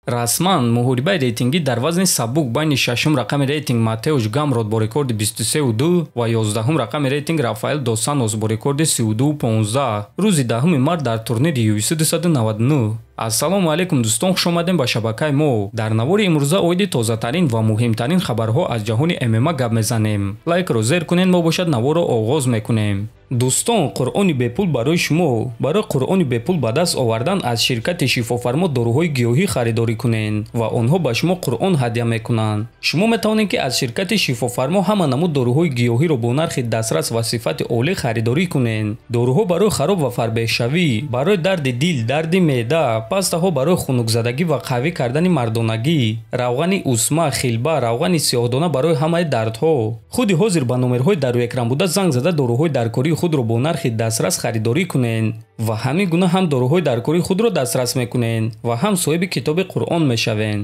расман муҳорибаи рейтингӣ дар вазни сабук байни шашум рақами рейтинг Матеуш Гамрот бо рекорди 23.2 ва 11-ум рақами рейтинг Рафаэл дос Сантос бо рекорди 32.15 рӯзи 10 март дар турнири UFC 299. ассалому алайкум дӯстон, хуш омадем ба шабакаи мо. дар навори имрӯза оиди тозатарин ва муҳимтарин хабарҳо аз ҷаҳони ММА гап мезанем. лайкро зер кунед, мо бошад наворро оғоз мекунем. дӯстон, қуръони бепул барои шумо. барои қуръони бепул ба даст овардан аз ширкати шифофармо доруҳои гиёҳӣ харидорӣ кунед ва онҳо ба шумо қуръон ҳадя мекунанд. шумо метавонед ки аз ширкати шифофармо ҳама намуд доруҳои гиёҳиро бо нархи дастрас ва сифати олӣ харидорӣ кунед. доруҳо барои хароб ва фарбеҳшавӣ, барои дарди дил, дарди меъда, пастаҳо барои хунукзадагӣ ва қавӣ кардани мардонагӣ, равғани усма, хилба, равғани сиёҳдона барои ҳамаи дардҳо. худи ҳозир ба номерҳои дар рӯи экран буда занг зада доруҳои даркории худро бо нархи дастрас харидорӣ кунед ва ҳамин гуна ҳам доруҳои даркории худро дастрас мекунед ва ҳам соҳиби китоби қуръон мешавед.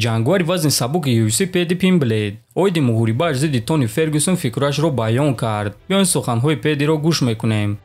ҷангвари вазни сабуки UFC Пэди Пимблэд оиди муҳорибааш зидди Тони Фергюсон фикрашро баён кард. биёин суханҳои Пэдиро гӯш мекунем.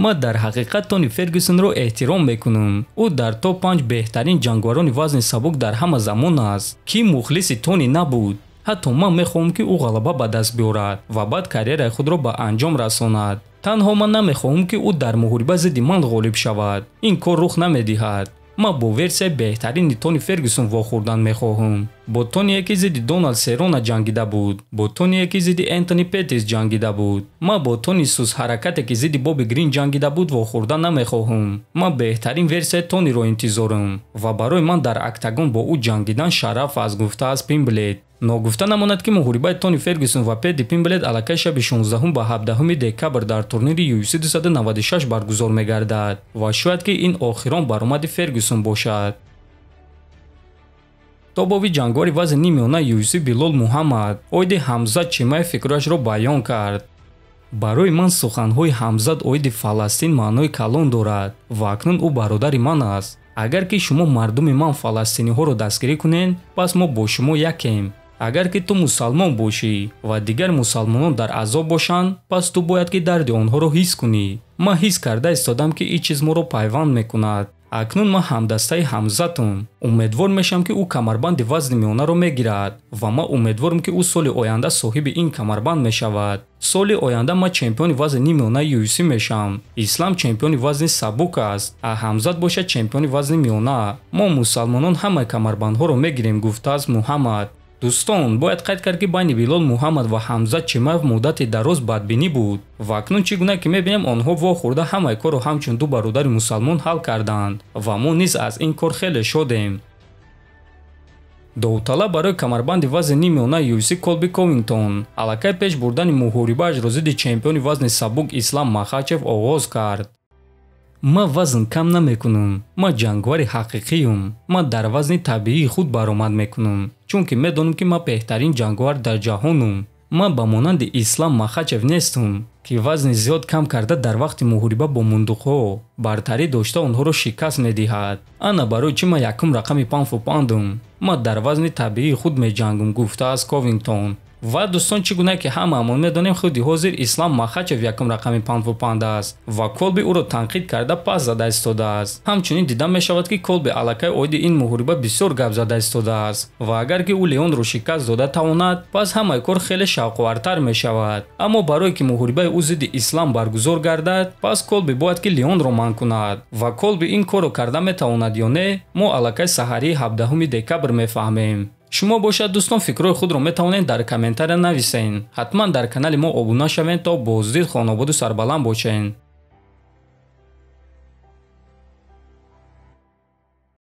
ман дар ҳақиқат Тони Фергюсонро эҳтиром мекунам. ӯ дар топ 5 беҳтарин ҷангварони вазни сабук дар ҳама замон аст. ки мухлиси Тони набуд? ҳатто ман мехоҳам ки ӯ ғалаба ба даст биёрад ва баъд карьераи худро ба анҷом расонад. танҳо ман намехоҳам ки ӯ дар муҳориба зидди ман ғолиб шавад. ин кор рух намедиҳад. ман бо версияи беҳтарини Тони Фергюсон вохӯрдан мехоҳам. бо Тоnie ки зидди Доналд Серона ҷангида буд. бо Тоnie ки зидди Энтони Петтис ҷангида буд. ман бо Тони сӯзҳаракате ки зидди Боби Грин ҷангида буд вохӯрдан намехоҳам. ман беҳтарин версияи Тониро интизорам ва барои ман дар октагон бо ӯ ҷангидан шараф аст, гуфтааст Пимблэд. ногуфта намонад ки муҳорибаи Тони Фергюсон ва Пэди Пимблэд аллакай шаби 16 ба 17 декабр дар турнири UFC 296 баргузор мегардад ва шояд ки ин охирон баромади Фергюсон бошад. тобови ҷангвари вазни нимёна UFC Билол Муҳаммад оиди Ҳамзат Чимаев фикрашро баён кард. барои ман суханҳои Ҳамзат оиди Фаластин маънои калон дорад ва акнун ӯ бародари ман аст. агар ки шумо мардуми ман фаластиниҳоро дастгирӣ кунед, пас мо бо шумо якем. агар ки ту мусалмон бошӣ ва дигар мусалмонон дар азоб бошанд, пас ту бояд ки дарди онҳоро ҳис кунӣ. ман ҳис карда истодам ки ин чиз моро пайванд мекунад. акнун ман ҳамдастаи Ҳамзатам. умедвор мешам ки ӯ камарбанди вазни миёнаро мегирад ва ман умедворам ки ӯ соли оянда соҳиби ин камарбанд мешавад. соли оянда ман чемпиони вазни нимёнаи UFC мешавам. ислам чемпиони вазни сабук аст, а Ҳамзат бошад чемпиони вазни миёна. мо мусалмонон ҳамаи камарбандҳоро мегирем, гуфтааст Муҳаммад. дӯстон, бояд қайд кард ки байни Билол Муҳаммад ва Ҳамзат Чимаев муддати дароз бадбинӣ буд ва акнун чӣ гуна ки мебинем онҳо вохӯрда ҳамаи корро ҳамчун ду бародари мусалмон ҳал карданд ва мо низ аз ин кор хеле шодем. довталаб барои камарбанди вазни нимёнаи UFC Колби Ковингтон аллакай пеш бурдани муҳорибаашро зидди чемпиони вазни сабук Ислам Махачев оғоз кард. ман вазн кам намекунам. ман ҷангвари ҳақиқиюм. ман дар вазни табиии худ баромад мекунам, чунки медонам ки ман беҳтарин ҷангвар дар ҷаҳонам. ман ба монанди Ислам Махачев нестам ки вазни зиёд кам карда дар вақти муҳориба бо мундуқҳо бартарӣ дошта онҳоро шикаст медиҳад. ана барои чӣ ман якум рақами панфу-пандам. ман дар вазни табиии худ меҷангам, гуфтааст Ковингтон. ва дӯстон, чӣ гуна ки ҳамаамон медонем, худи ҳозир Ислам Махачев якум рақами панфу-панд аст ва Колби ӯро танқид карда пас зада истодааст. ҳамчунин дида мешавад ки Колби аллакай оиди ин муҳориба бисёр гап зада истодааст ва агар ки ӯ Леонро шикаст дода тавонад, пас ҳамаи кор хеле шавқовартар мешавад. аммо барое ки муҳорибаи ӯ зидди Ислам баргузор гардад, пас Колби бояд ки Леонро манъ кунад ва Колби ин корро карда метавонад ё не, мо аллакай саҳарии 17 декабр мефаҳмем. шумо бошад дӯстон, фикрҳои худро метавонед дар комментария нависен. ҳатман дар канали мо обуна шавед то боздид хонободу сарбаланд бошед.